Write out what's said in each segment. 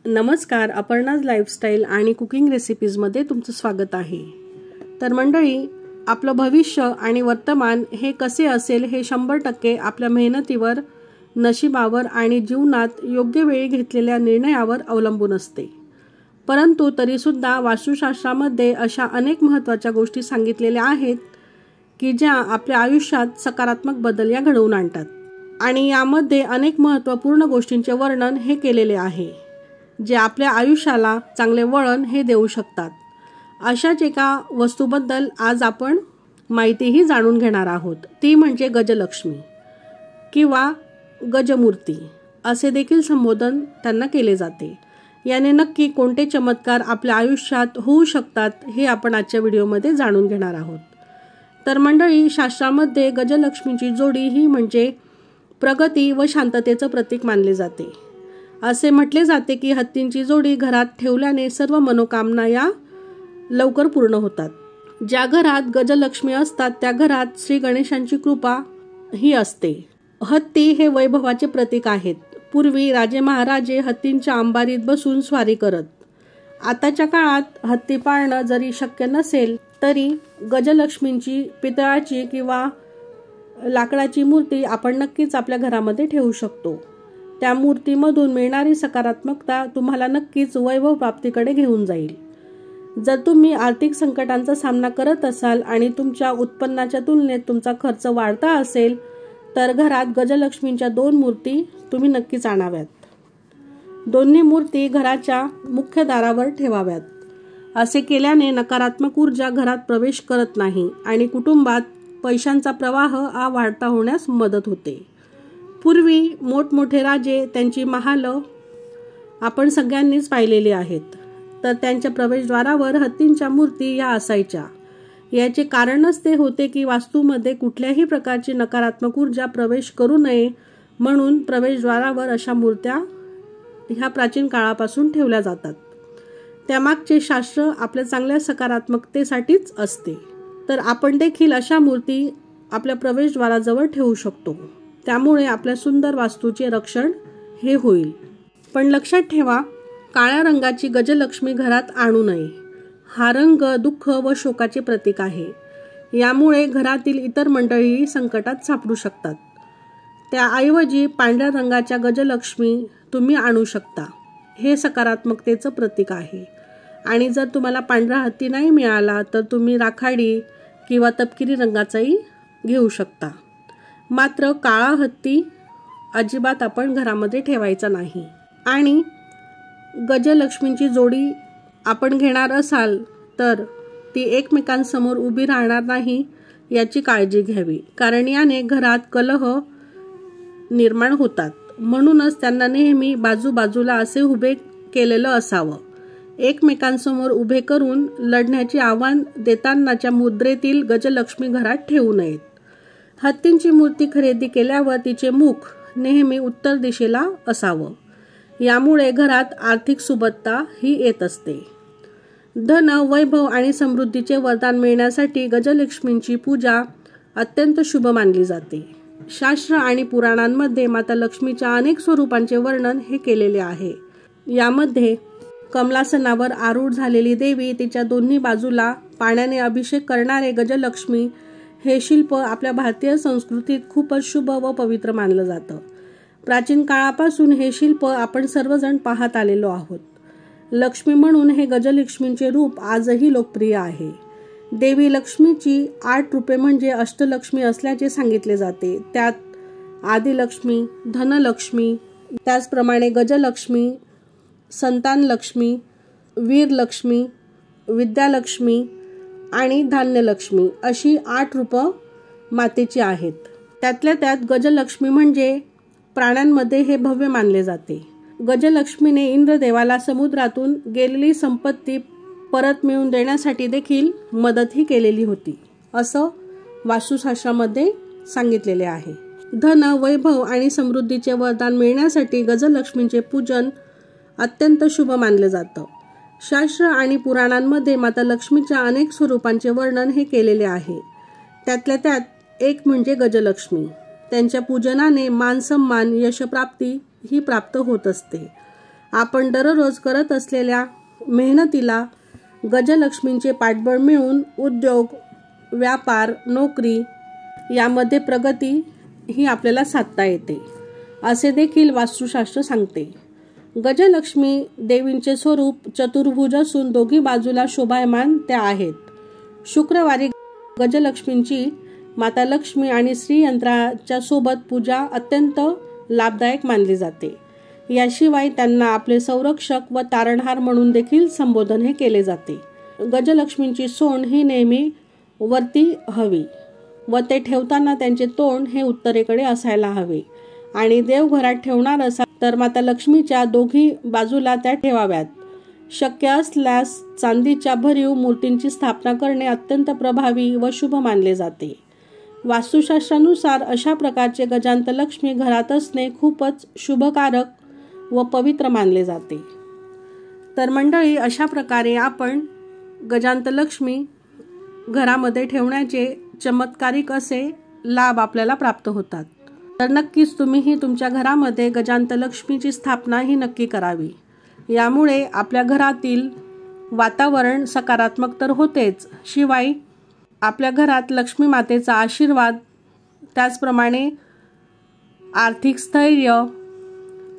नमस्कार, अपर्णाज लाईफस्टाईल आणि कुकिंग रेसिपीजमध्ये तुमचं स्वागत आहे। तर मंडळी, आपलं भविष्य आणि वर्तमान हे कसे असेल हे 100% आपल्या मेहनतीवर, नशिबावर आणि जीवनात योग्य वेळी घेतलेल्या निर्णयावर अवलंबून असते। परंतु तरीसुद्धा वास्तुशास्त्रामध्ये अशा अनेक महत्त्वाच्या गोष्टी सांगितलेल्या आहेत की ज्या आपल्या आयुष्यात सकारात्मक बदल घडवून आणतात आणि यामध्ये अनेक महत्त्वपूर्ण गोष्टींचे वर्णन हे केलेले आहे जे आपल्या आयुष्याला चांगले वळण हे देऊ शकतात। अशाच एका वस्तूबद्दल आज आपण माहितीही जाणून घेणार आहोत, ती म्हणजे गजलक्ष्मी किंवा गजमूर्ती असे देखील संबोधन त्यांना केले जाते। याने नक्की कोणते चमत्कार आपल्या आयुष्यात होऊ शकतात हे आपण आजच्या व्हिडिओमध्ये जाणून घेणार आहोत। तर मंडळी, शास्त्रामध्ये गजलक्ष्मीची जोडी ही म्हणजे प्रगती व शांततेचं प्रतीक मानले जाते। असे म्हटले जाते की हत्तींची जोडी घरात ठेवल्याने सर्व मनोकामना या लवकर पूर्ण होतात। ज्या घरात गजलक्ष्मी असतात त्या घरात श्री गणेशांची कृपा ही असते। हत्ती हे वैभवाचे प्रतीक आहेत। पूर्वी राजे महाराजे हत्तींच्या अंबारीत बसून स्वारी करत। आताच्या काळात हत्ती पाळणं जरी शक्य नसेल तरी गजलक्ष्मींची पितळाची किंवा लाकडाची मूर्ती आपण नक्कीच आपल्या घरामध्ये ठेवू शकतो। त्या मूर्तीमधून मिळणारी सकारात्मकता तुम्हाला नक्कीच वैभव प्राप्तीकडे घेऊन जाईल। जर तुम्ही आर्थिक संकटांचा सामना करत असाल आणि तुमच्या उत्पन्नाच्या तुलनेत तुमचा खर्च वाढता असेल तर घरात गजलक्ष्मींच्या 2 मूर्ती तुम्ही नक्कीच आणाव्यात। दोन्ही मूर्ती घराच्या मुख्य दारावर ठेवाव्यात। असे केल्याने नकारात्मक ऊर्जा घरात प्रवेश करत नाही आणि कुटुंबात पैशांचा प्रवाह वाढता होण्यास मदत होते। पूर्वी मोठमोठे राजे त्यांची महाल आपण सगळ्यांनीच पाहिलेली आहेत, तर त्यांच्या प्रवेशद्वारावर हत्तींच्या मूर्ती या असायच्या। याचे कारणच ते होते की वास्तूमध्ये कुठल्याही प्रकारची नकारात्मक ऊर्जा प्रवेश करू नये म्हणून प्रवेशद्वारावर अशा मूर्त्या ह्या प्राचीन काळापासून ठेवल्या जातात। त्यामागचे शास्त्र आपल्या चांगल्या सकारात्मकतेसाठीच असते। तर आपण देखील अशा मूर्ती आपल्या प्रवेशद्वाराजवळ ठेवू शकतो। त्यामुळे आपल्या सुंदर वास्तूचे रक्षण हे होईल। पण लक्षात ठेवा, काळ्या रंगाची गजलक्ष्मी घरात आणू नये। हा रंग दुःख व शोकाचे प्रतीक आहे। यामुळे घरातील इतर मंडळी संकटात सापडू शकतात। त्याऐवजी पांढऱ्या रंगाच्या गजलक्ष्मी तुम्ही आणू शकता। हे सकारात्मकतेचं प्रतीक आहे। आणि जर तुम्हाला पांढरा हत्ती नाही मिळाला तर तुम्ही राखाडी किंवा तपकिरी रंगाचाही घेऊ शकता। मात्र काळा हत्ती अजिबात आपण घरामध्ये ठेवायचा नाही। आणि गजलक्ष्मींची जोडी आपण घेणार असाल तर ती एकमेकांसमोर उभी राहणार नाही याची काळजी घ्यावी, कारण याने घरात कलह निर्माण होतात। म्हणूनच त्यांना नेहमी बाजूबाजूला असे उभे केलेलं असावं। एकमेकांसमोर उभे करून लढण्याचे आव्हान देतानाच्या मुद्रेतील गजलक्ष्मी घरात ठेवू नयेत। हत्तींची मूर्ती खरेदी केल्यावर तिचे मुख नेहमी उत्तर दिशेला असावं। यामुळे घरात आर्थिक सुबत्ता ही येत असते। धन, वैभव आणि समृद्धीचे वरदान मिळण्यासाठी गजलक्ष्मींची पूजा अत्यंत शुभ मानली जाते। शास्त्र आणि पुराणांमध्ये माता लक्ष्मीच्या अनेक स्वरूपांचे वर्णन हे केलेले आहे। यामध्ये कमलासनावर आरूढ झालेली देवी, तिच्या दोन्ही बाजूला पाण्याने अभिषेक करणारे गजलक्ष्मी हे शिल्प आपल्या भारतीय संस्कृतीत खूपच शुभ व पवित्र मानलं जातं। प्राचीन काळापासून हे शिल्प आपण सर्वजण पाहत आलेलो आहोत। लक्ष्मी म्हणून हे गजलक्ष्मींचे रूप आजही लोकप्रिय आहे। देवी लक्ष्मीची 8 रूपे म्हणजे अष्टलक्ष्मी असल्याचे सांगितले जाते। त्यात आदिलक्ष्मी, धनलक्ष्मी, त्याचप्रमाणे गजलक्ष्मी, संतानलक्ष्मी, वीरलक्ष्मी, विद्यालक्ष्मी आणि धान्यलक्ष्मी अशी 8 रूपं मातेची आहेत। त्यातल्या त्यात गजलक्ष्मी म्हणजे प्राण्यांमध्ये हे भव्य मानले जाते। गजलक्ष्मीने इंद्रदेवाला समुद्रातून गेलेली संपत्ती परत मिळवून देण्यासाठी देखील मदतही केलेली होती, असं वास्तुशास्त्रामध्ये सांगितलेले आहे। धन, वैभव आणि समृद्धीचे वरदान मिळण्यासाठी गजलक्ष्मींचे पूजन अत्यंत शुभ मानले जातं। शास्त्र आणि पुराणांमध्ये माता लक्ष्मीच्या अनेक स्वरूपांचे वर्णन हे केलेले आहे। त्यातल्या त्यात एक म्हणजे गजलक्ष्मी। त्यांच्या पूजनाने मान सन्मान, यशप्राप्ती ही प्राप्त होत असते। आपण दररोज करत असलेल्या मेहनतीला गजलक्ष्मींचे पाठबळ मिळून उद्योग, व्यापार, नोकरी यामध्ये प्रगती ही आपल्याला साधता येते असे देखील वास्तुशास्त्र सांगते। गजलक्ष्मी देवींचे स्वरूप चतुर्भुज असून दोघी बाजूला शोभायमान त्या आहेत। शुक्रवारी गजलक्ष्मींची माता लक्ष्मी आणि श्रीयंत्राच्या सोबत पूजा अत्यंत लाभदायक मानली जाते। याशिवाय त्यांना आपले संरक्षक व तारणहार म्हणून देखील संबोधन हे केले जाते। गजलक्ष्मींची सोंड ही नेहमी वरती हवी व ते ठेवताना त्यांचे तोंड हे उत्तरेकडे असायला हवे आणि देवघरात ठेवणार असाल तर माता लक्ष्मीच्या दोघी बाजूला त्या ठेवाव्यात। शक्य असल्यास चांदीच्या भरीव मूर्तींची स्थापना करणे अत्यंत प्रभावी व शुभ मानले जाते। वास्तुशास्त्रानुसार अशा प्रकारचे गजांतलक्ष्मी घरात असणे खूपच शुभकारक व पवित्र मानले जाते। तर मंडळी, अशा प्रकारे आपण गजांतलक्ष्मी घरामध्ये ठेवण्याचे चमत्कारिक असे लाभ आपल्याला प्राप्त होतात। तर नक्कीच तुम्हीही तुमच्या घरामध्ये गजांतलक्ष्मीची स्थापना ही नक्की करावी। यामुळे आपल्या घरातील वातावरण सकारात्मक तर होतेच, शिवाय आपल्या घरात लक्ष्मी मातेचा आशीर्वाद, त्याचप्रमाणे आर्थिक स्थैर्य,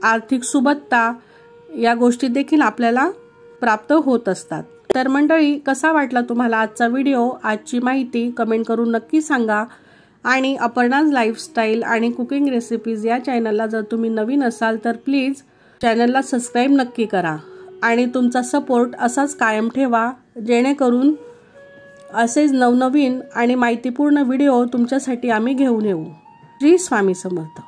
आर्थिक सुबत्ता या गोष्टी देखील आपल्याला प्राप्त होत असतात। तर मंडळी, कसा वाटला तुम्हाला आजचा व्हिडिओ, आजची माहिती कमेंट करून नक्की सांगा। आणि अपर्णाज लाईफस्टाईल आणि कुकिंग रेसिपीज या चॅनलला जर तुम्ही नवीन असाल तर प्लीज चॅनलला सबस्क्राईब नक्की करा आणि तुमचा सपोर्ट असाच कायम ठेवा, जेणेकरून असेच नवनवीन आणि माहितीपूर्ण व्हिडिओ तुमच्यासाठी आम्ही घेऊन येऊ। श्री स्वामी समर्थ।